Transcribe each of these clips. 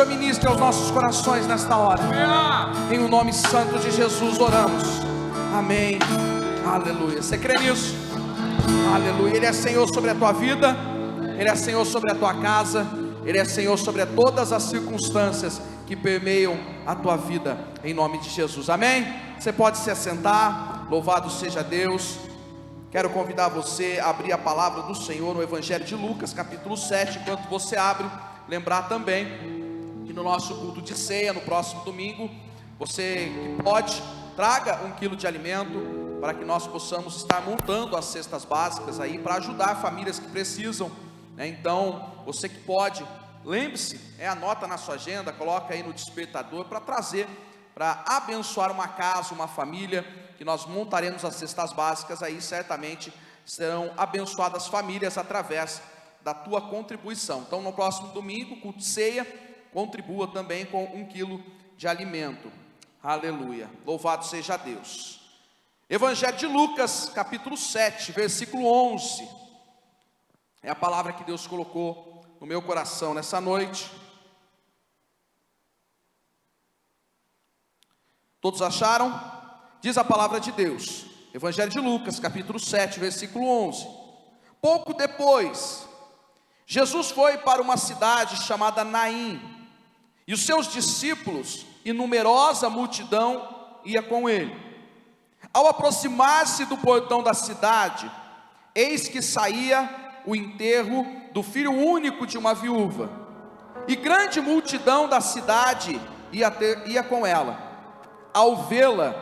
Senhor ministre aos nossos corações nesta hora. Em o nome santo de Jesus oramos. Amém. Aleluia. Você crê nisso? Aleluia. Ele é Senhor sobre a tua vida, Ele é Senhor sobre a tua casa, Ele é Senhor sobre todas as circunstâncias que permeiam a tua vida, em nome de Jesus. Amém? Você pode se assentar. Louvado seja Deus. Quero convidar você a abrir a palavra do Senhor no Evangelho de Lucas, capítulo 7. Enquanto você abre, lembrar também que no nosso culto de ceia, no próximo domingo, você que pode, traga 1 quilo de alimento, para que nós possamos estar montando as cestas básicas aí, para ajudar famílias que precisam, né? Então, você que pode, lembre-se, anota na sua agenda, coloca aí no despertador, para trazer, para abençoar uma casa, uma família, que nós montaremos as cestas básicas aí, certamente serão abençoadas famílias através da tua contribuição. Então no próximo domingo, culto de ceia, contribua também com 1 quilo de alimento. Aleluia, louvado seja Deus. Evangelho de Lucas, capítulo 7, versículo 11, é a palavra que Deus colocou no meu coração nessa noite. Todos acharam? Diz a palavra de Deus, Evangelho de Lucas, capítulo 7, versículo 11. Pouco depois, Jesus foi para uma cidade chamada Naim, e os seus discípulos e numerosa multidão ia com ele. Ao aproximar-se do portão da cidade, eis que saía o enterro do filho único de uma viúva, e grande multidão da cidade ia com ela. Ao vê-la,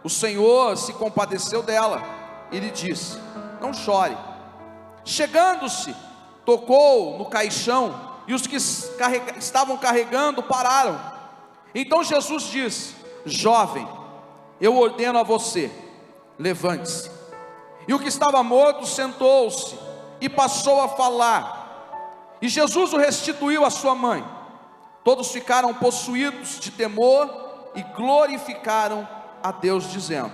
o Senhor se compadeceu dela e lhe disse: não chore. Chegando-se, tocou no caixão, e os que estavam carregando pararam. Então Jesus disse: jovem, eu ordeno a você, levante-se. E o que estava morto sentou-se e passou a falar, e Jesus o restituiu à sua mãe. Todos ficaram possuídos de temor e glorificaram a Deus, dizendo: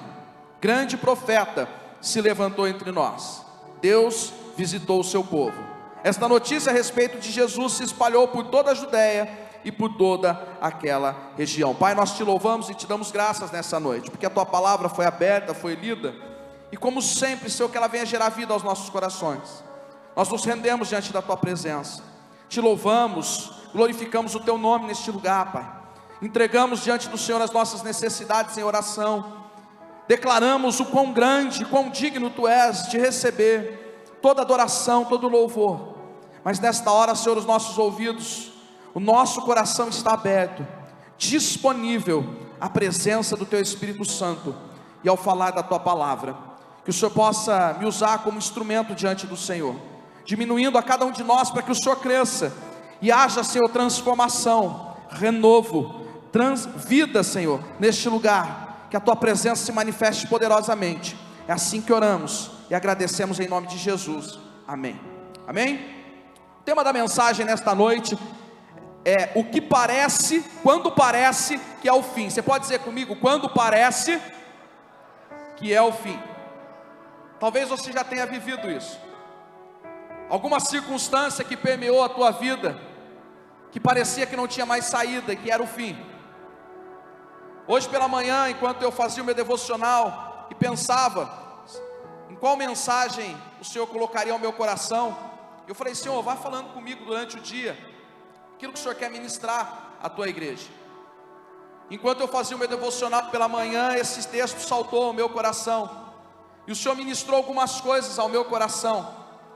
grande profeta se levantou entre nós, Deus visitou o seu povo. Esta notícia a respeito de Jesus se espalhou por toda a Judéia e por toda aquela região. Pai, nós te louvamos e te damos graças nessa noite, porque a tua palavra foi aberta, foi lida, e como sempre, Senhor, que ela venha gerar vida aos nossos corações. Nós nos rendemos diante da tua presença, te louvamos, glorificamos o teu nome neste lugar, Pai. Entregamos diante do Senhor as nossas necessidades em oração, declaramos o quão grande, quão digno tu és de receber toda adoração, todo louvor. Mas nesta hora, Senhor, os nossos ouvidos, o nosso coração está aberto, disponível à presença do teu Espírito Santo, e ao falar da tua palavra, que o Senhor possa me usar como instrumento diante do Senhor, diminuindo a cada um de nós, para que o Senhor cresça, e haja, Senhor, transformação, renovo, vida, Senhor, neste lugar, que a tua presença se manifeste poderosamente. É assim que oramos e agradecemos em nome de Jesus, amém. Amém? O tema da mensagem nesta noite é o que parece, quando parece que é o fim. Você pode dizer comigo: quando parece que é o fim. Talvez você já tenha vivido isso, alguma circunstância que permeou a tua vida, que parecia que não tinha mais saída, que era o fim. Hoje pela manhã, enquanto eu fazia o meu devocional e pensava em qual mensagem o Senhor colocaria ao meu coração, eu falei: Senhor, vá falando comigo durante o dia, aquilo que o Senhor quer ministrar à tua igreja. Enquanto eu fazia o meu devocional pela manhã, esse texto saltou ao meu coração, e o Senhor ministrou algumas coisas ao meu coração,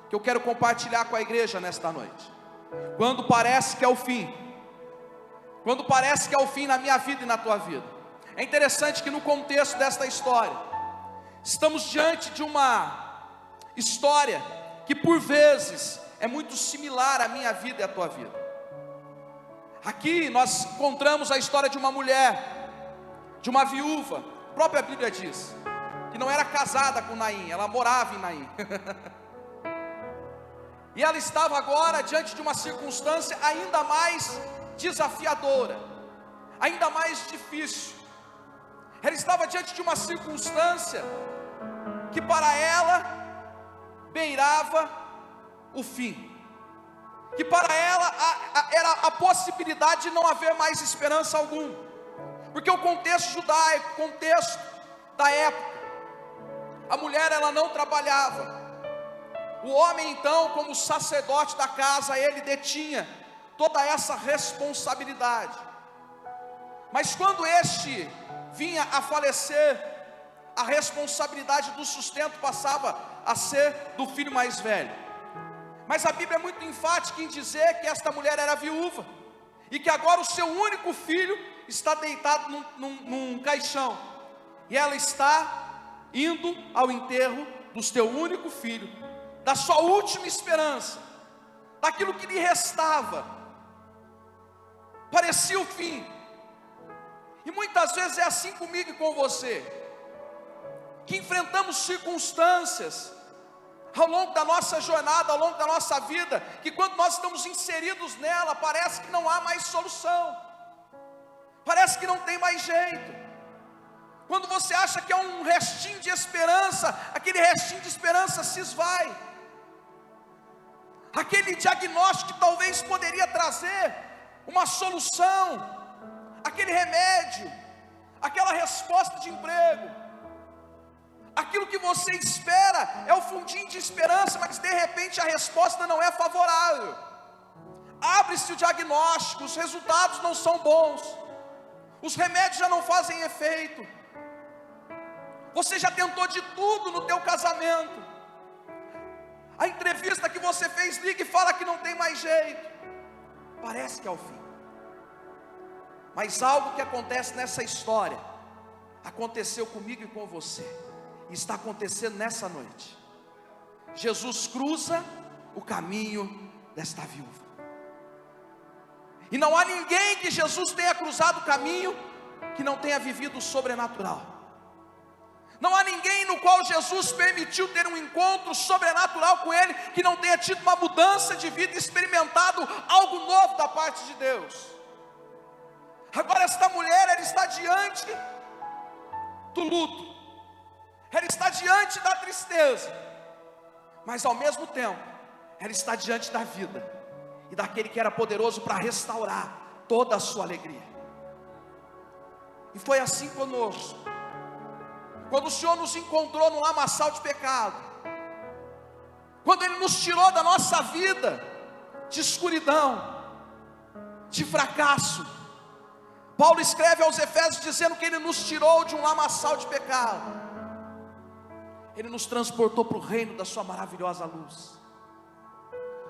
que eu quero compartilhar com a igreja nesta noite. Quando parece que é o fim, quando parece que é o fim na minha vida e na tua vida. É interessante que no contexto desta história, estamos diante de uma história que por vezes é muito similar à minha vida e à tua vida. Aqui nós encontramos a história de uma mulher, de uma viúva. A própria Bíblia diz que não era casada com Naim, ela morava em Naim. E ela estava agora diante de uma circunstância ainda mais desafiadora, ainda mais difícil. Ela estava diante de uma circunstância que para ela beirava o fim. que para ela era a possibilidade de não haver mais esperança alguma, porque o contexto judaico, o contexto da época, a mulher ela não trabalhava, o homem então, como sacerdote da casa, ele detinha toda essa responsabilidade. Mas quando este vinha a falecer, a responsabilidade do sustento passava a ser do filho mais velho. Mas a Bíblia é muito enfática em dizer que esta mulher era viúva, e que agora o seu único filho está deitado num caixão, e ela está indo ao enterro do seu único filho, da sua última esperança, daquilo que lhe restava. Parecia o fim. E muitas vezes é assim comigo e com você, que enfrentamos circunstâncias ao longo da nossa jornada, ao longo da nossa vida, que quando nós estamos inseridos nela, parece que não há mais solução, parece que não tem mais jeito. Quando você acha que é um restinho de esperança, aquele restinho de esperança se esvai. Aquele diagnóstico que talvez poderia trazer uma solução, aquele remédio, aquela resposta de emprego, aquilo que você espera é o fundinho de esperança, mas de repente a resposta não é favorável. Abre-se o diagnóstico, os resultados não são bons, os remédios já não fazem efeito. Você já tentou de tudo no teu casamento, a entrevista que você fez liga e fala que não tem mais jeito, parece que é o fim. Mas algo que acontece nessa história aconteceu comigo e com você, e está acontecendo nessa noite. Jesus cruza o caminho desta viúva, e não há ninguém que Jesus tenha cruzado o caminho que não tenha vivido o sobrenatural. Não há ninguém no qual Jesus permitiu ter um encontro sobrenatural com ele, que não tenha tido uma mudança de vida, experimentado algo novo da parte de Deus. Agora esta mulher, ela está diante do luto, ela está diante da tristeza, mas ao mesmo tempo, ela está diante da vida, e daquele que era poderoso para restaurar toda a sua alegria. E foi assim conosco. Quando o Senhor nos encontrou no lamaçal de pecado, quando Ele nos tirou da nossa vida de escuridão, de fracasso. Paulo escreve aos Efésios dizendo que Ele nos tirou de um lamaçal de pecado, Ele nos transportou para o reino da sua maravilhosa luz,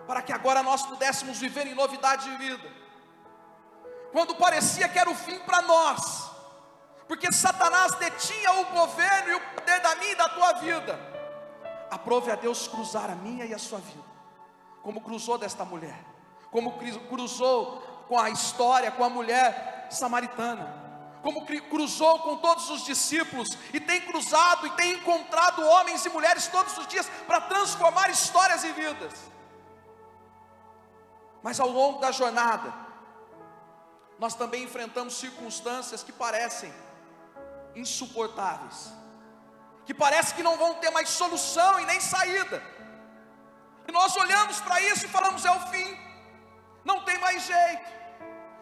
para que agora nós pudéssemos viver em novidade de vida. Quando parecia que era o fim para nós, porque Satanás detinha o governo e o poder da minha e da tua vida, aprove a Deus cruzar a minha e a sua vida, como cruzou desta mulher, como cruzou com a história, com a mulher samaritana, como cruzou com todos os discípulos, e tem cruzado e tem encontrado homens e mulheres todos os dias, para transformar histórias e vidas. Mas ao longo da jornada, nós também enfrentamos circunstâncias que parecem insuportáveis, que parece que não vão ter mais solução e nem saída, e nós olhamos para isso e falamos: é o fim, não tem mais jeito.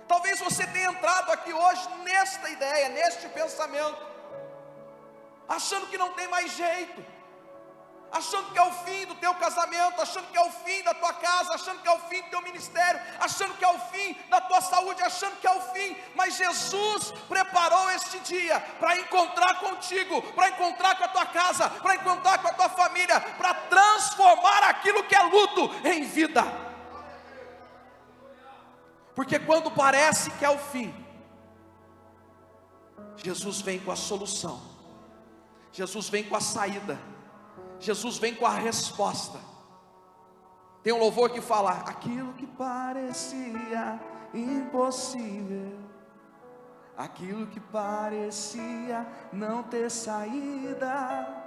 Talvez você tenha entrado aqui hoje nesta ideia, neste pensamento, achando que não tem mais jeito, achando que é o fim do teu casamento, achando que é o fim da tua casa, achando que é o fim do teu ministério, achando que é o fim da tua saúde, achando que é o fim. Mas Jesus preparou este dia para encontrar contigo, para encontrar com a tua casa, para encontrar com a tua família, para transformar aquilo que é luto em vida. Porque quando parece que é o fim, Jesus vem com a solução, Jesus vem com a saída, Jesus vem com a resposta. Tem um louvor que fala: aquilo que parecia impossível, aquilo que parecia não ter saída,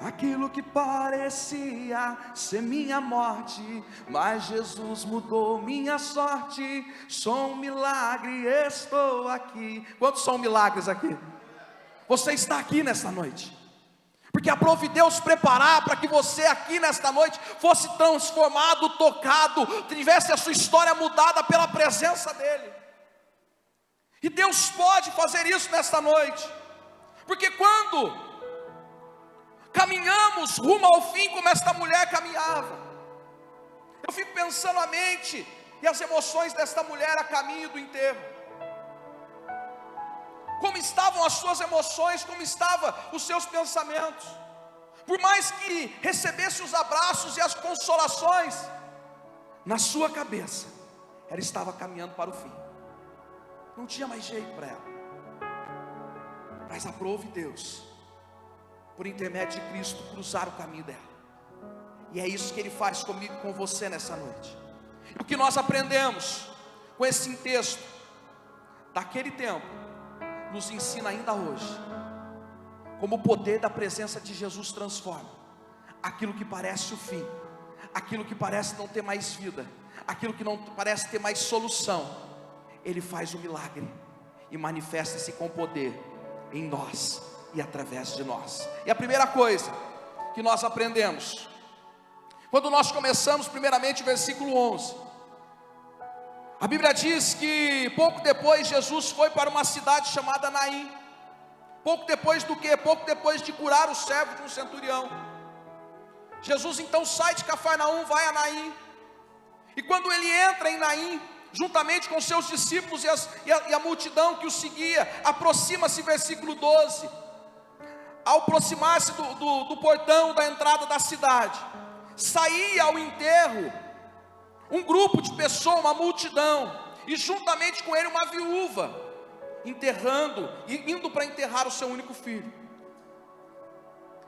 aquilo que parecia ser minha morte, mas Jesus mudou minha sorte. Sou um milagre, estou aqui. Quantos são milagres aqui? Você está aqui nessa noite. Porque aprove Deus preparar para que você aqui nesta noite fosse transformado, tocado, tivesse a sua história mudada pela presença dEle. E Deus pode fazer isso nesta noite, porque quando caminhamos rumo ao fim, como esta mulher caminhava, eu fico pensando a mente e as emoções desta mulher a caminho do enterro. Como estavam as suas emoções, como estavam os seus pensamentos. Por mais que recebesse os abraços e as consolações, na sua cabeça, ela estava caminhando para o fim. Não tinha mais jeito para ela. Mas aprove Deus, por intermédio de Cristo, cruzar o caminho dela. E é isso que Ele faz comigo, com você nessa noite. E o que nós aprendemos com esse texto daquele tempo, nos ensina ainda hoje, como o poder da presença de Jesus transforma aquilo que parece o fim, aquilo que parece não ter mais vida, aquilo que não parece ter mais solução. Ele faz o milagre e manifesta-se com poder em nós e através de nós. E a primeira coisa que nós aprendemos, quando nós começamos primeiramente o versículo 11, a Bíblia diz que pouco depois Jesus foi para uma cidade chamada Naim. Pouco depois do quê? Pouco depois de curar o servo de um centurião. Jesus então sai de Cafarnaum, vai a Naim. E quando ele entra em Naim, juntamente com seus discípulos e a multidão que o seguia, aproxima-se, versículo 12. Ao aproximar-se do portão da entrada da cidade, saía ao enterro um grupo de pessoas, uma multidão, e juntamente com ele uma viúva, enterrando, e indo para enterrar o seu único filho.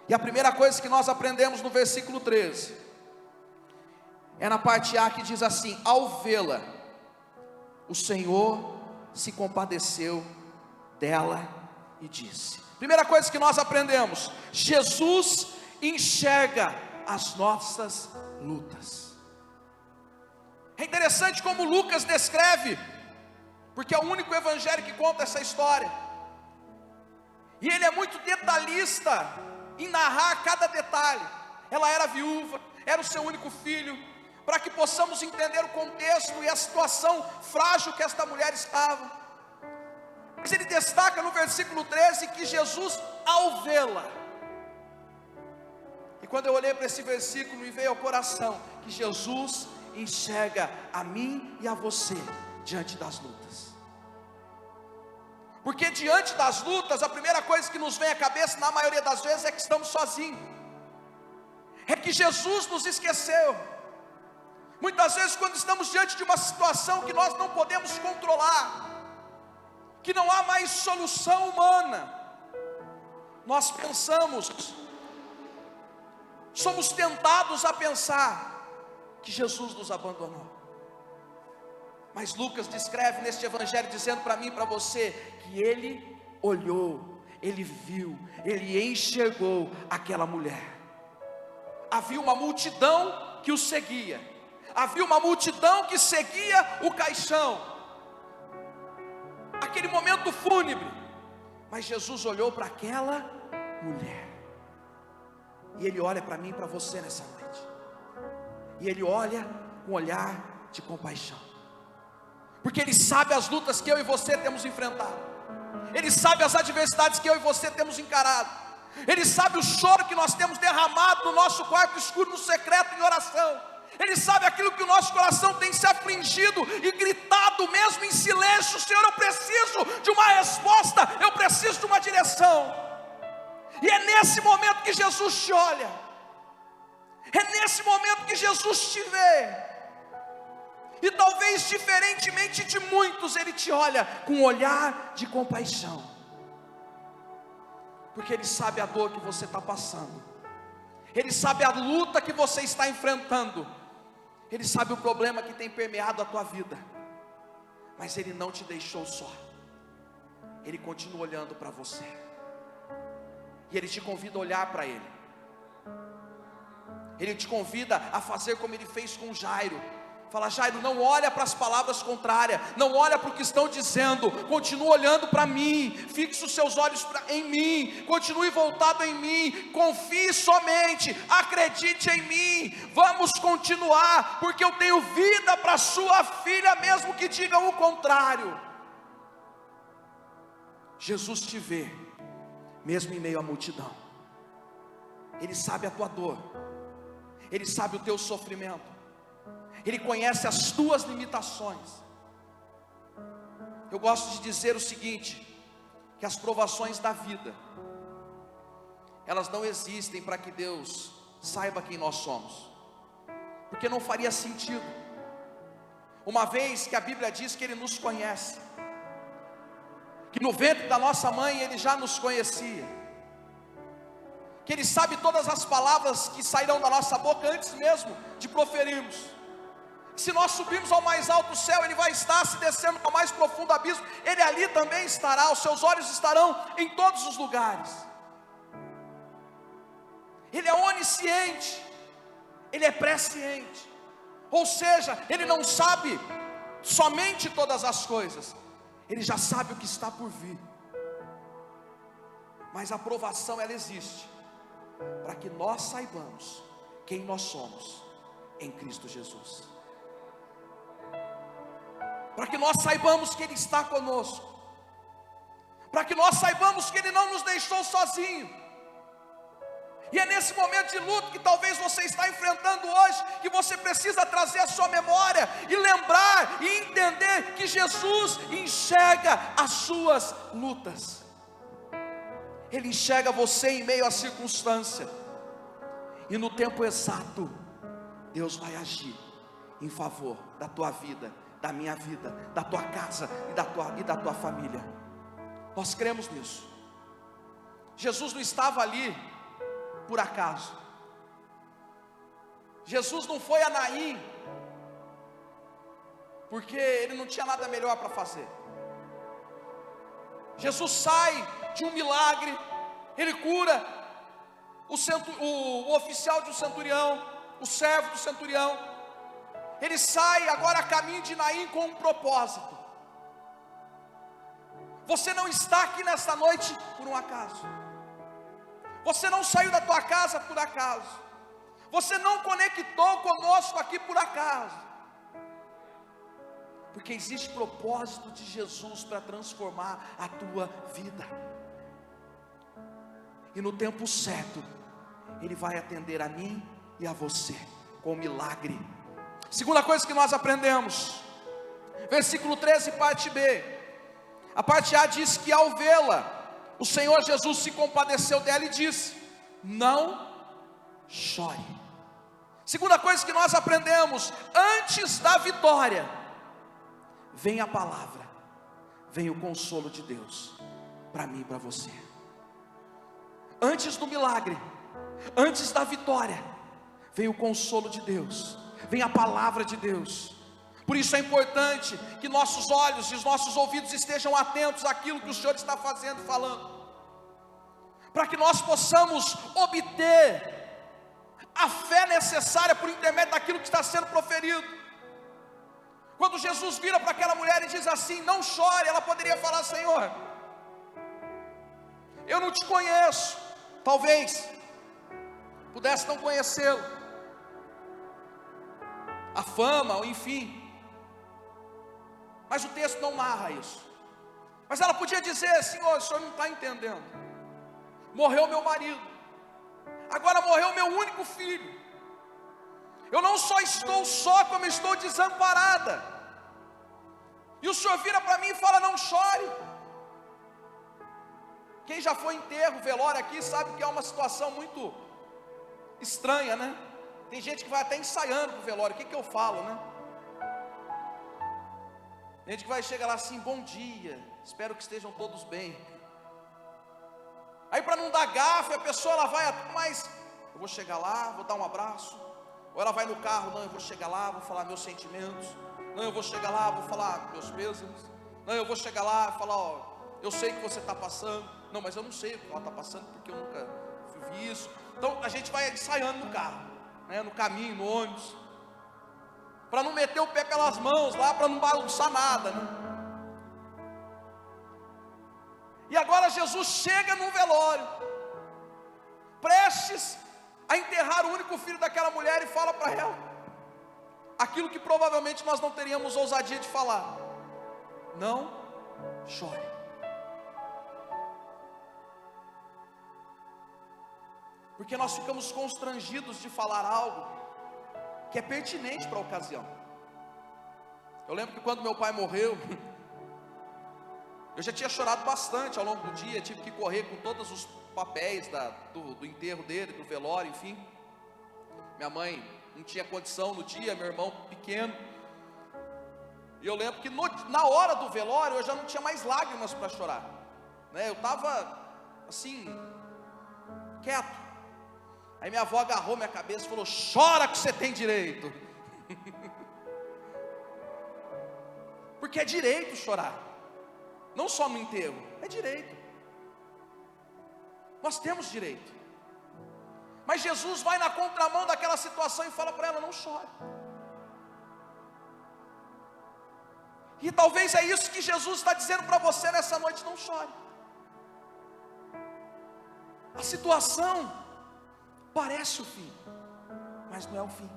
E a primeira coisa que nós aprendemos no versículo 13, é na parte A, que diz assim: ao vê-la, o Senhor se compadeceu dela e disse. Primeira coisa que nós aprendemos: Jesus enxerga as nossas lutas. É interessante como Lucas descreve, porque é o único evangelho que conta essa história, e ele é muito detalhista em narrar cada detalhe. Ela era viúva, era o seu único filho, para que possamos entender o contexto e a situação frágil que esta mulher estava. Mas ele destaca no versículo 13 que Jesus, ao vê-la, e quando eu olhei para esse versículo, me veio ao coração que Jesus enxerga a mim e a você diante das lutas. Porque diante das lutas, a primeira coisa que nos vem à cabeça, na maioria das vezes, é que estamos sozinhos, é que Jesus nos esqueceu. Muitas vezes, quando estamos diante de uma situação que nós não podemos controlar, que não há mais solução humana, nós pensamos, somos tentados a pensar que Jesus nos abandonou. Mas Lucas descreve neste evangelho, dizendo para mim e para você, que ele olhou, ele viu, ele enxergou aquela mulher. Havia uma multidão que o seguia, havia uma multidão que seguia o caixão, aquele momento fúnebre. Mas Jesus olhou para aquela mulher, e ele olha para mim e para você nessa noite. E ele olha com um olhar de compaixão, porque ele sabe as lutas que eu e você temos enfrentado, ele sabe as adversidades que eu e você temos encarado, ele sabe o choro que nós temos derramado no nosso quarto escuro, no secreto, em oração. Ele sabe aquilo que o nosso coração tem se afligido e gritado mesmo em silêncio: Senhor, eu preciso de uma resposta, eu preciso de uma direção. E é nesse momento que Jesus te olha, é nesse momento que Jesus te vê, e talvez diferentemente de muitos, Ele te olha com um olhar de compaixão, porque Ele sabe a dor que você está passando, Ele sabe a luta que você está enfrentando, Ele sabe o problema que tem permeado a tua vida, mas Ele não te deixou só, Ele continua olhando para você, e Ele te convida a olhar para Ele. Ele te convida a fazer como Ele fez com Jairo, Fala: Jairo, não olha para as palavras contrárias, não olha para o que estão dizendo, continua olhando para mim, fixe os seus olhos em mim, continue voltado em mim, confie somente, acredite em mim, vamos continuar, porque eu tenho vida para sua filha, mesmo que digam o contrário. Jesus te vê, mesmo em meio à multidão, Ele sabe a tua dor, Ele sabe o teu sofrimento, Ele conhece as tuas limitações. Eu gosto de dizer o seguinte, que as provações da vida, elas não existem para que Deus saiba quem nós somos, porque não faria sentido, uma vez que a Bíblia diz que Ele nos conhece, que no ventre da nossa mãe Ele já nos conhecia, que Ele sabe todas as palavras que sairão da nossa boca antes mesmo de proferirmos. Se nós subirmos ao mais alto céu, Ele vai estar. Se descermos ao mais profundo abismo, Ele ali também estará. Os seus olhos estarão em todos os lugares. Ele é onisciente, Ele é presciente, ou seja, Ele não sabe somente todas as coisas, Ele já sabe o que está por vir. Mas a provação, ela existe para que nós saibamos quem nós somos em Cristo Jesus, para que nós saibamos que Ele está conosco, para que nós saibamos que Ele não nos deixou sozinho. E é nesse momento de luto que talvez você está enfrentando hoje, que você precisa trazer a sua memória e lembrar e entender que Jesus enxerga as suas lutas. Ele enxerga você em meio à circunstância, e no tempo exato, Deus vai agir em favor da tua vida, da minha vida, da tua casa e da tua família. Nós cremos nisso. Jesus não estava ali por acaso. Jesus não foi a Naim porque Ele não tinha nada melhor para fazer. Jesus sai de um milagre, Ele cura o oficial de um centurião, o servo do centurião. Ele sai agora a caminho de Naim com um propósito. Você não está aqui nesta noite por um acaso. Você não saiu da tua casa por acaso. Você não conectou conosco aqui por acaso. Porque existe propósito de Jesus para transformar a tua vida. E no tempo certo, Ele vai atender a mim e a você com milagre. Segunda coisa que nós aprendemos, versículo 13, parte B. A parte A diz que ao vê-la, o Senhor Jesus se compadeceu dela e disse: não chore. Segunda coisa que nós aprendemos, antes da vitória, vem a palavra, vem o consolo de Deus, para mim e para você. Antes do milagre, antes da vitória, vem o consolo de Deus, vem a palavra de Deus. Por isso é importante que nossos olhos e os nossos ouvidos estejam atentos àquilo que o Senhor está fazendo e falando, para que nós possamos obter a fé necessária por intermédio daquilo que está sendo proferido. Quando Jesus vira para aquela mulher e diz assim: não chore, ela poderia falar: Senhor, eu não te conheço. Talvez pudesse não conhecê-lo, a fama, ou enfim, mas o texto não narra isso. Mas ela podia dizer: Senhor, o Senhor não está entendendo. Morreu meu marido, agora morreu meu único filho. Eu não só estou só, como estou desamparada. E o Senhor vira para mim e fala: não chore. Quem já foi em enterro, velório aqui, sabe que é uma situação muito estranha, né? Tem gente que vai até ensaiando para o velório. O que eu falo, né? Tem gente que vai chegar lá assim: bom dia, espero que estejam todos bem. Aí, para não dar gafe, a pessoa ela vai, mas eu vou chegar lá, vou dar um abraço. Ou ela vai no carro: não, eu vou chegar lá, vou falar meus sentimentos. Não, eu vou chegar lá, vou falar meus pêsames. Não, eu vou chegar lá e falar: ó, eu sei o que você está passando. Não, mas eu não sei o que ela está passando, porque eu nunca vi isso. Então a gente vai ensaiando no carro, né, no caminho, no ônibus. para não meter o pé pelas mãos lá, para não bagunçar nada, né? E agora Jesus chega num velório, prestes a enterrar o único filho daquela mulher, e fala para ela aquilo que provavelmente nós não teríamos ousadia de falar: não chore. Porque nós ficamos constrangidos de falar algo que é pertinente para a ocasião. Eu lembro que quando meu pai morreu, eu já tinha chorado bastante ao longo do dia, tive que correr com todos os papéis do enterro dele, do velório, enfim. Minha mãe não tinha condição no dia, meu irmão pequeno. E eu lembro que na hora do velório eu já não tinha mais lágrimas para chorar, né? Eu estava assim, quieto. Aí minha avó agarrou minha cabeça e falou: chora que você tem direito. Porque é direito chorar, não só no enterro, é direito. Nós temos direito. Mas Jesus vai na contramão daquela situação e fala para ela: não chore. E talvez é isso que Jesus está dizendo para você nessa noite: não chore. A situação parece o fim, mas não é o fim.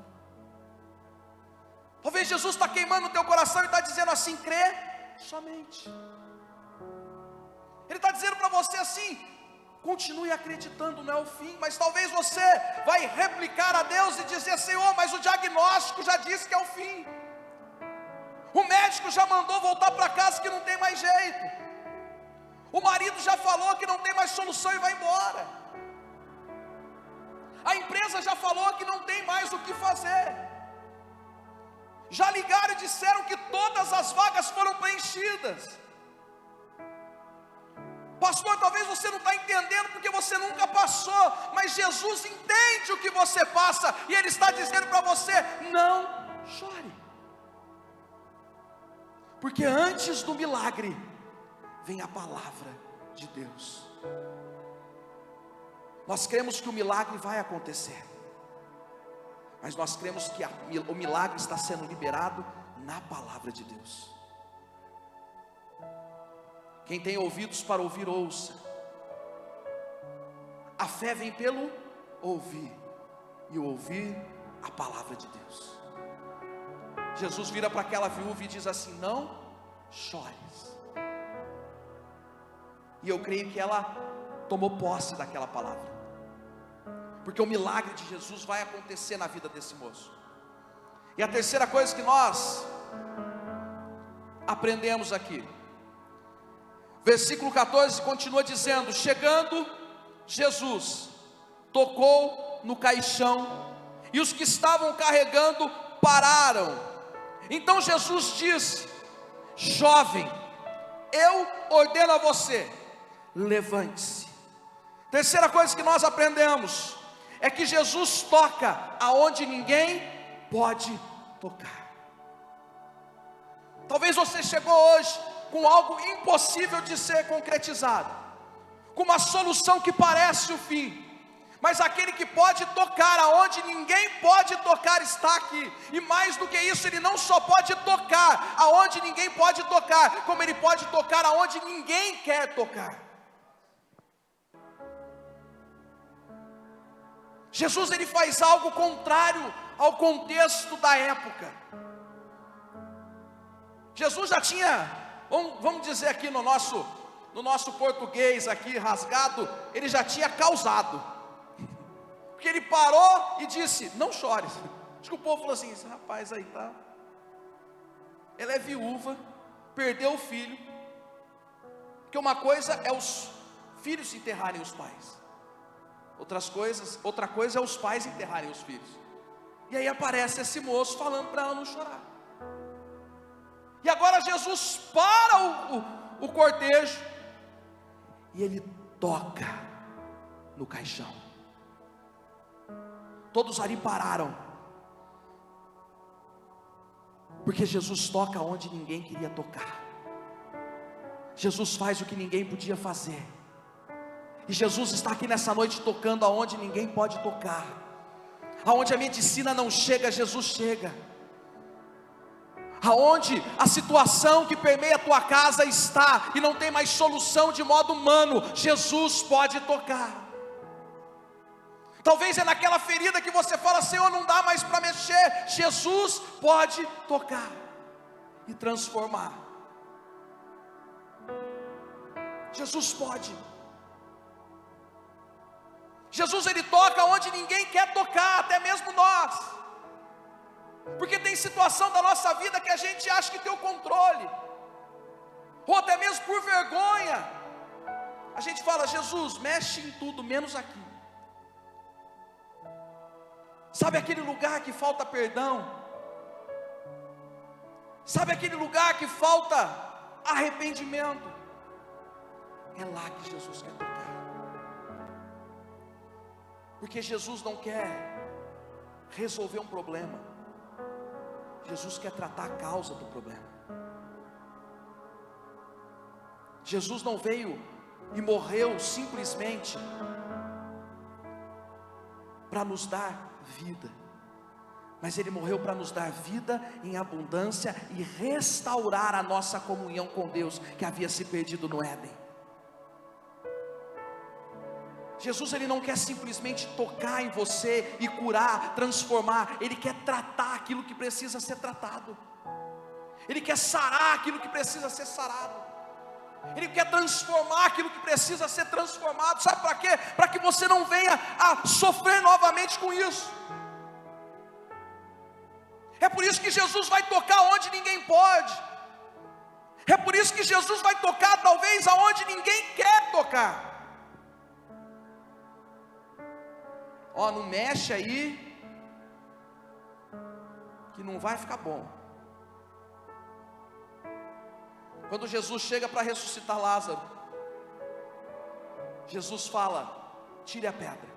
Talvez Jesus está queimando o teu coração e está dizendo assim: crê somente. Ele está dizendo para você assim: continue acreditando, não é o fim. Mas talvez você vai replicar a Deus e dizer: Senhor, mas o diagnóstico já disse que é o fim. O médico já mandou voltar para casa que não tem mais jeito. O marido já falou que não tem mais solução e vai embora. A empresa já falou que não tem mais o que fazer. Já ligaram e disseram que todas as vagas foram preenchidas. Pastor, talvez você não está entendendo porque você nunca passou, mas Jesus entende o que você passa, e Ele está dizendo para você: não chore. Porque antes do milagre vem a palavra de Deus. Nós cremos que o milagre vai acontecer, mas nós cremos que o milagre está sendo liberado na palavra de Deus. Quem tem ouvidos para ouvir, ouça. A fé vem pelo ouvir, e o ouvir a palavra de Deus. Jesus vira para aquela viúva e diz assim: não chores. E eu creio que ela tomou posse daquela palavra, porque o milagre de Jesus vai acontecer na vida desse moço. E a terceira coisa que nós aprendemos aqui, versículo 14 continua dizendo: chegando Jesus, tocou no caixão, e os que estavam carregando pararam. Então Jesus disse: jovem, eu ordeno a você, levante-se. Terceira coisa que nós aprendemos é que Jesus toca aonde ninguém pode tocar. Talvez você chegou hoje com algo impossível de ser concretizado, com uma solução que parece o fim, mas aquele que pode tocar aonde ninguém pode tocar está aqui. E mais do que isso, Ele não só pode tocar aonde ninguém pode tocar, como Ele pode tocar aonde ninguém quer tocar. Jesus, Ele faz algo contrário ao contexto da época. Jesus já tinha, vamos dizer aqui no nosso português aqui rasgado, Ele já tinha causado, porque Ele parou e disse: não chores. Acho que o povo falou assim: esse rapaz aí tá, ela é viúva, perdeu o filho. Porque uma coisa é os filhos enterrarem os pais, outra coisa é os pais enterrarem os filhos. E aí aparece esse moço falando para ela não chorar. E agora Jesus para o cortejo, e Ele toca no caixão. Todos ali pararam, porque Jesus toca onde ninguém queria tocar. Jesus faz o que ninguém podia fazer. E Jesus está aqui nessa noite tocando aonde ninguém pode tocar. Aonde a medicina não chega, Jesus chega. aonde a situação que permeia a tua casa está e não tem mais solução de modo humano, Jesus pode tocar. Talvez é naquela ferida que você fala: Senhor, não dá mais para mexer. Jesus pode tocar e transformar. Jesus pode. Jesus, ele toca onde ninguém quer tocar, até mesmo nós. Porque tem situação da nossa vida que a gente acha que tem o controle, ou até mesmo por vergonha, a gente fala: Jesus, mexe em tudo, menos aqui. Sabe aquele lugar que falta perdão? Sabe aquele lugar que falta arrependimento? É lá que Jesus quer tocar. Porque Jesus não quer resolver um problema, Jesus quer tratar a causa do problema. Jesus não veio e morreu simplesmente para nos dar vida, mas Ele morreu para nos dar vida em abundância e restaurar a nossa comunhão com Deus, que havia se perdido no Éden. Jesus, ele não quer simplesmente tocar em você e curar, transformar. Ele quer tratar aquilo que precisa ser tratado. Ele quer sarar aquilo que precisa ser sarado. Ele quer transformar aquilo que precisa ser transformado. Sabe para quê? Para que você não venha a sofrer novamente com isso. É por isso que Jesus vai tocar onde ninguém pode. É por isso que Jesus vai tocar talvez aonde ninguém quer tocar. Ó, não mexe aí, que não vai ficar bom. Quando Jesus chega para ressuscitar Lázaro, Jesus fala: tire a pedra.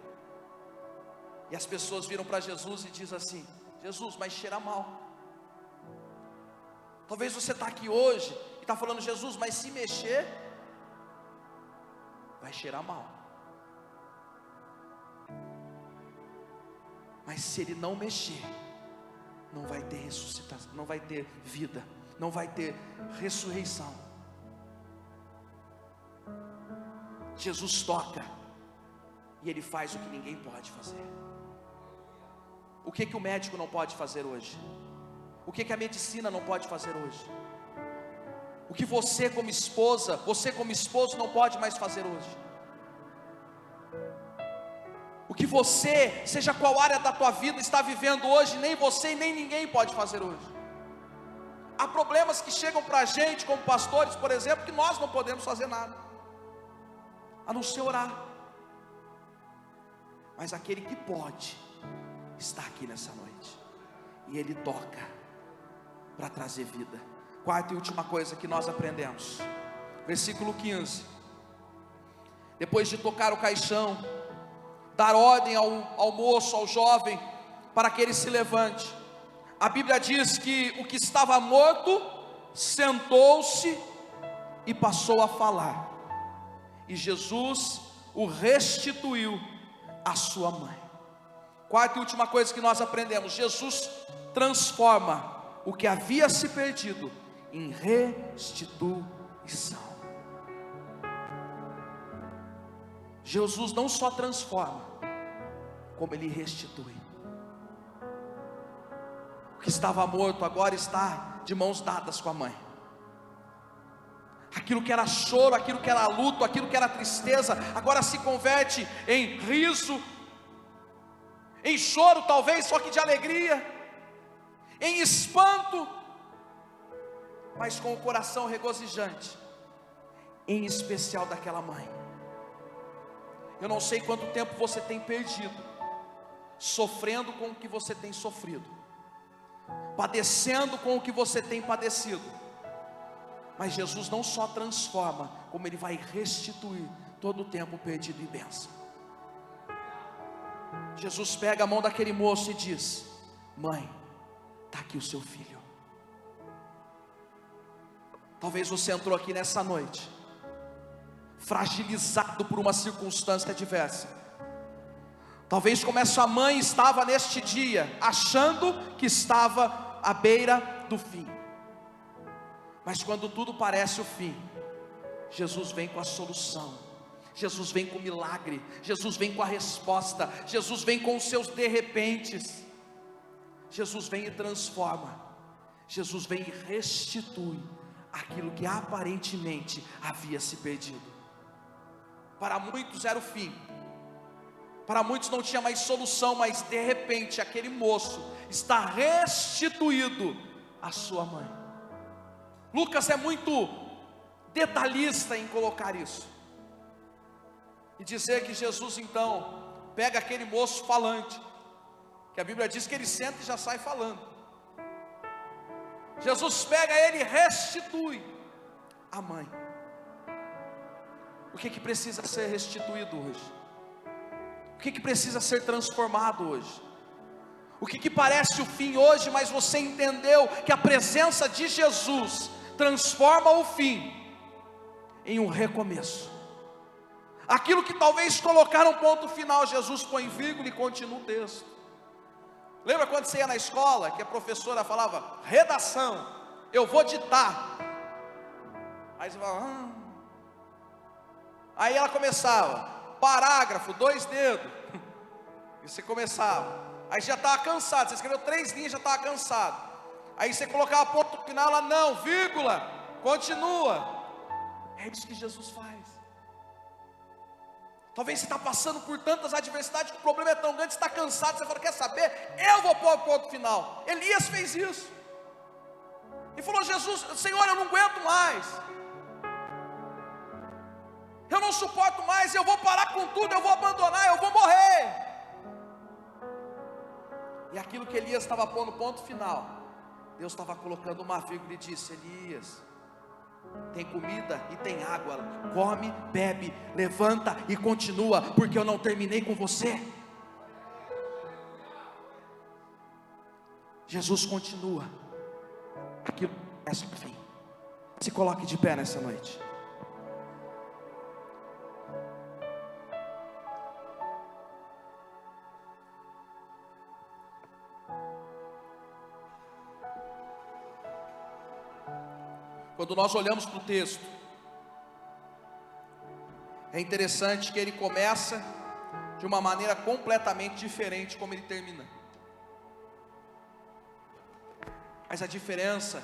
E as pessoas viram para Jesus e dizem assim: Jesus, mas cheira mal. Talvez você está aqui hoje e está falando: Jesus, mas se mexer, vai cheirar mal. Mas se Ele não mexer, não vai ter ressuscitação, não vai ter vida, não vai ter ressurreição. Jesus toca e Ele faz o que ninguém pode fazer. O que o médico não pode fazer hoje? O que a medicina não pode fazer hoje? O que você como esposa, você como esposo não pode mais fazer hoje? O que você, seja qual área da tua vida está vivendo hoje, nem você e nem ninguém pode fazer hoje. Há problemas que chegam para a gente como pastores, por exemplo, que nós não podemos fazer nada, a não ser orar. Mas aquele que pode, está aqui nessa noite, e Ele toca para trazer vida. Quarta e última coisa que nós aprendemos, versículo 15: depois de tocar o caixão, dar ordem ao moço, ao jovem, para que ele se levante, a Bíblia diz que o que estava morto sentou-se e passou a falar, e Jesus o restituiu à sua mãe. Quarta e última coisa que nós aprendemos: Jesus transforma o que havia se perdido em restituição. Jesus não só transforma, como Ele restitui. O que estava morto agora está de mãos dadas com a mãe. Aquilo que era choro, aquilo que era luto, aquilo que era tristeza, agora se converte em riso, em choro talvez, só que de alegria, em espanto, mas com o coração regozijante, em especial daquela mãe. Eu não sei quanto tempo você tem perdido, sofrendo com o que você tem sofrido, padecendo com o que você tem padecido, mas Jesus não só transforma, como Ele vai restituir todo o tempo perdido em bênção. Jesus pega a mão daquele moço e diz: mãe, está aqui o seu filho. Talvez você entrou aqui nessa noite fragilizado por uma circunstância adversa. Talvez como a sua mãe estava neste dia, achando que estava à beira do fim. Mas quando tudo parece o fim, Jesus vem com a solução, Jesus vem com o milagre, Jesus vem com a resposta, Jesus vem com os seus de repentes, Jesus vem e transforma, Jesus vem e restitui aquilo que aparentemente havia se perdido. Para muitos era o fim, para muitos não tinha mais solução, mas de repente aquele moço está restituído à sua mãe. Lucas é muito detalhista em colocar isso, e dizer que Jesus então pega aquele moço falante, que a Bíblia diz que ele senta e já sai falando. Jesus pega ele e restitui a mãe. O que precisa ser restituído hoje? O que precisa ser transformado hoje? O que parece o fim hoje, mas você entendeu que a presença de Jesus transforma o fim em um recomeço. Aquilo que talvez colocaram um ponto final, Jesus põe vírgula e continua o texto. Lembra quando você ia na escola, que a professora falava, redação, eu vou ditar. Aí você falava, Aí ela começava, parágrafo, 2 dedos. E você começava. Aí já estava cansado, você escreveu 3 linhas, já estava cansado. Aí você colocava ponto final, ela não, vírgula, continua. É isso que Jesus faz. Talvez você está passando por tantas adversidades, que o problema é tão grande, você está cansado, você fala, quer saber? Eu vou pôr o ponto final. Elias fez isso. E falou, Jesus, Senhor, eu não aguento mais. Eu não suporto mais, eu vou parar com tudo, eu vou abandonar, eu vou morrer. E aquilo que Elias estava pondo ponto final, Deus estava colocando uma vírgula e disse, Elias, tem comida e tem água, come, bebe, levanta e continua, porque eu não terminei com você. Jesus continua aquilo que é o fim. Se coloque de pé nessa noite. Quando nós olhamos para o texto, é interessante que ele começa de uma maneira completamente diferente como ele termina. Mas a diferença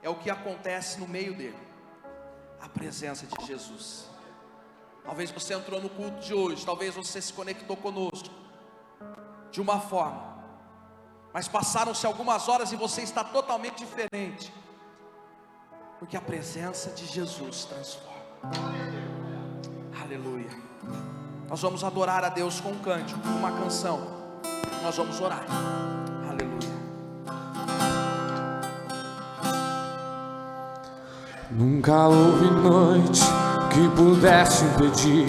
é o que acontece no meio dele, a presença de Jesus. Talvez você entrou no culto de hoje, talvez você se conectou conosco de uma forma, mas passaram-se algumas horas e você está totalmente diferente, porque a presença de Jesus transforma. Aleluia. Nós vamos adorar a Deus com um cântico, com uma canção. Nós vamos orar. Aleluia. Nunca houve noite que pudesse impedir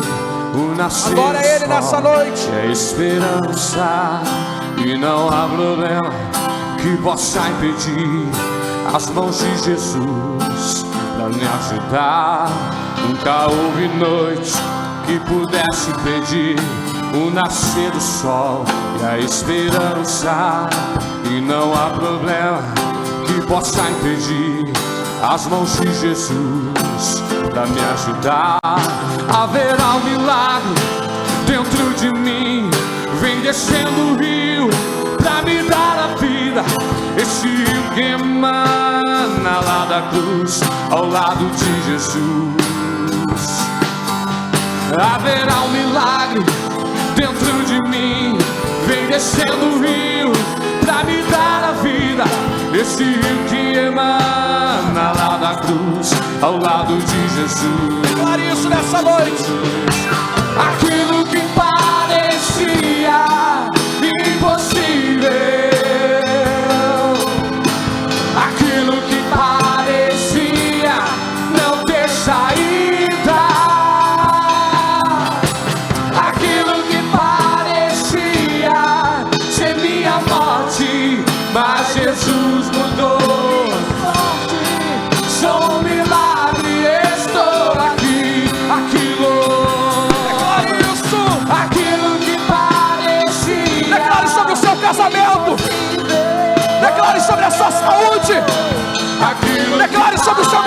o nascer. Adora Ele nessa noite. É esperança e não há problema que possa impedir as mãos de Jesus para me ajudar. Nunca houve noite que pudesse impedir o nascer do sol e a esperança, e não há problema que possa impedir as mãos de Jesus para me ajudar. Haverá um milagre dentro de mim, vem descendo o rio pra me dar a vida. Esse rio que emana lá da cruz, ao lado de Jesus. Haverá um milagre dentro de mim, vem descendo o rio pra me dar a vida. Esse rio que emana lá da cruz, ao lado de Jesus. Declare isso nessa noite. Aquilo que parecia impossível, aquilo que parecia não ter saída, aquilo que parecia ser minha morte, mas Jesus mudou. Sou um milagre, estou aqui. Aquilo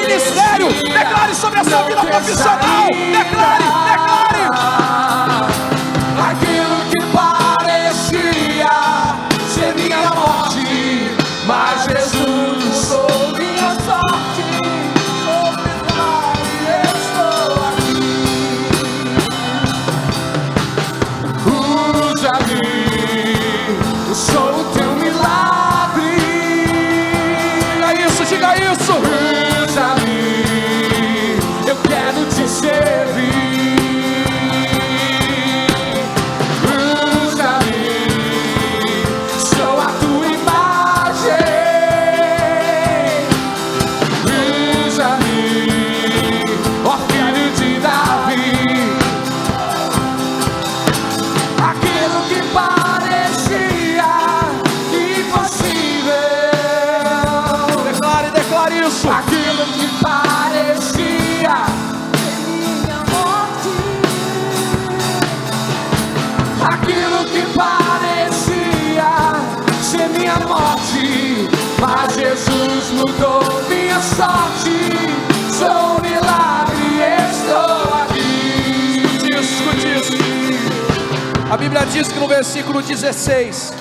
ministério, declare sobre a sua vida profissional, declare. Aquilo que parecia ser minha morte, mas Jesus mudou minha sorte. Estou aqui. Usa-me, eu sou o teu milagre. Diga isso. Usa-me, eu quero te servir. Usa-me, sou a tua imagem. Usa-me, ó filho de Davi. Aquilo que parecia impossível. Declare isso. Aquilo que parecia minha morte. Aquilo que parecia ser minha morte, mas Jesus mudou minha sorte. Sou um milagre, estou aqui. Escute isso. A Bíblia diz que no versículo 16,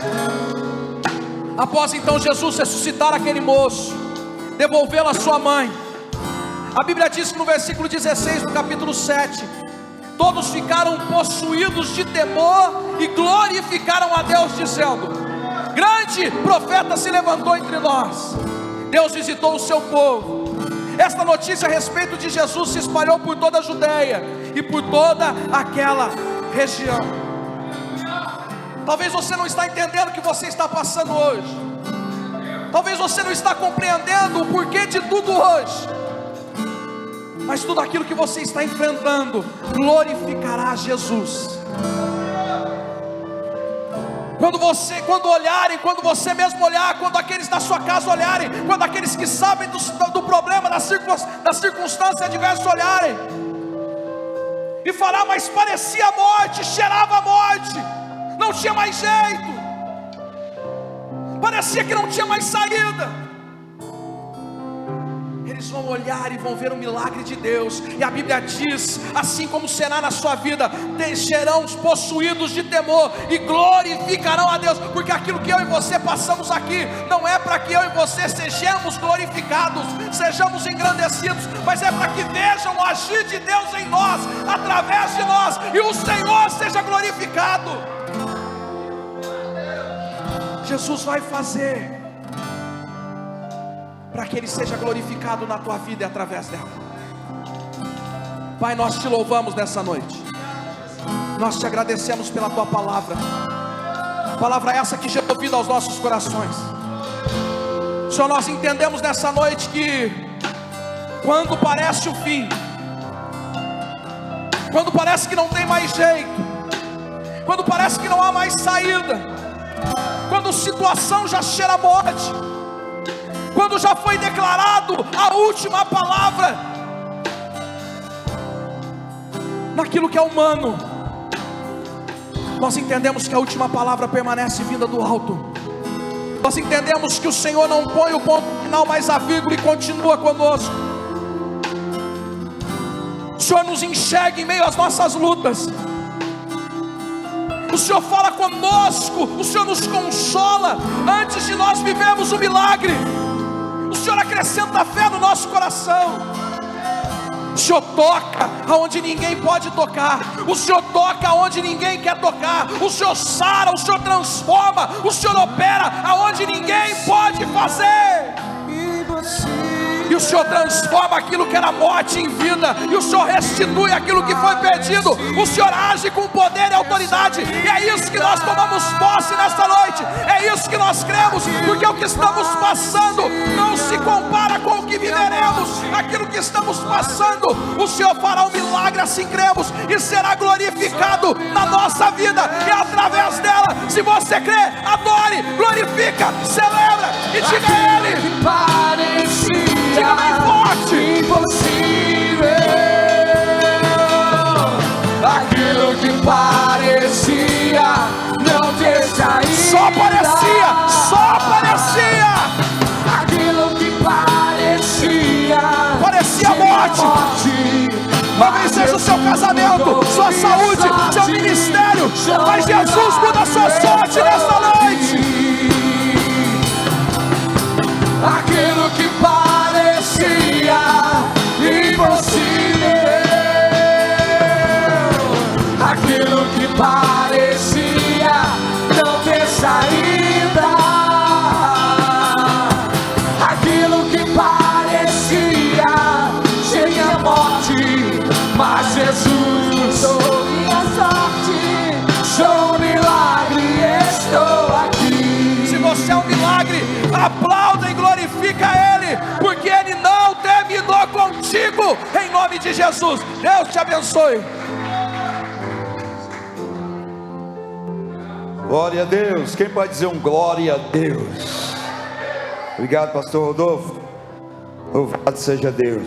após então Jesus ressuscitar aquele moço, devolvê-lo à sua mãe, a Bíblia diz que no versículo 16 do capítulo 7, todos ficaram possuídos de temor e glorificaram a Deus, dizendo: grande profeta se levantou entre nós, Deus visitou o seu povo. Esta notícia a respeito de Jesus se espalhou por toda a Judeia e por toda aquela região. Talvez você não está entendendo o que você está passando hoje. Talvez você não está compreendendo o porquê de tudo hoje. Mas tudo aquilo que você está enfrentando glorificará Jesus. Quando olharem, quando você mesmo olhar, quando aqueles da sua casa olharem, quando aqueles que sabem do problema, da circunstância adversa olharem, e falar: mas parecia a morte, cheirava a morte, não tinha mais jeito, parecia que não tinha mais saída. Eles vão olhar e vão ver o milagre de Deus. E a Bíblia diz: assim como será na sua vida, serão possuídos de temor e glorificarão a Deus. Porque aquilo que eu e você passamos aqui não é para que eu e você sejamos glorificados, sejamos engrandecidos, mas é para que vejam o agir de Deus em nós, através de nós, e o Senhor seja glorificado. Jesus vai fazer para que Ele seja glorificado na tua vida e através dela. Pai, nós te louvamos nessa noite, nós te agradecemos pela tua palavra, palavra essa que gerou vida aos nossos corações. Senhor, nós entendemos nessa noite que quando parece o fim, quando parece que não tem mais jeito, quando parece que não há mais saída, quando a situação já cheira a morte, quando já foi declarado a última palavra naquilo que é humano, nós entendemos que a última palavra permanece vinda do alto. Nós entendemos que o Senhor não põe o ponto final, mas a vírgula, e continua conosco. O Senhor nos enxerga em meio às nossas lutas, o Senhor fala conosco, o Senhor nos consola antes de nós vivermos o milagre. O Senhor acrescenta fé no nosso coração. O Senhor toca aonde ninguém pode tocar. O Senhor toca aonde ninguém quer tocar. O Senhor sara, o Senhor transforma. O Senhor opera aonde ninguém pode fazer. E o Senhor transforma aquilo que era morte em vida. E o Senhor restitui aquilo que foi perdido. O Senhor age com poder e autoridade. E é isso que nós tomamos posse nesta noite. É isso que nós cremos. Porque o que estamos passando não se compara com o que viveremos. Aquilo que estamos passando, o Senhor fará um milagre, assim cremos. E será glorificado na nossa vida e através dela. Se você crê, adore, glorifica, celebra e diga a Ele. Diga bem forte: impossível. Aquilo que parecia não ter saída. Só parecia. Aquilo que parecia o seu casamento, sua saúde, seu ministério. Mas Jesus muda a sua sorte nesta noite. Aquilo que parecia impossível, aquilo que parecia não ter saída, aquilo que parecia seria morte, mas Jesus sou minha sorte, sou um milagre, estou aqui. Se você é um milagre, aplauda e glorifica Ele, porque Ele não terminou contigo, em nome de Jesus. Deus te abençoe. Glória a Deus. Quem pode dizer um glória a Deus? Obrigado, pastor Rodolfo. Louvado seja Deus.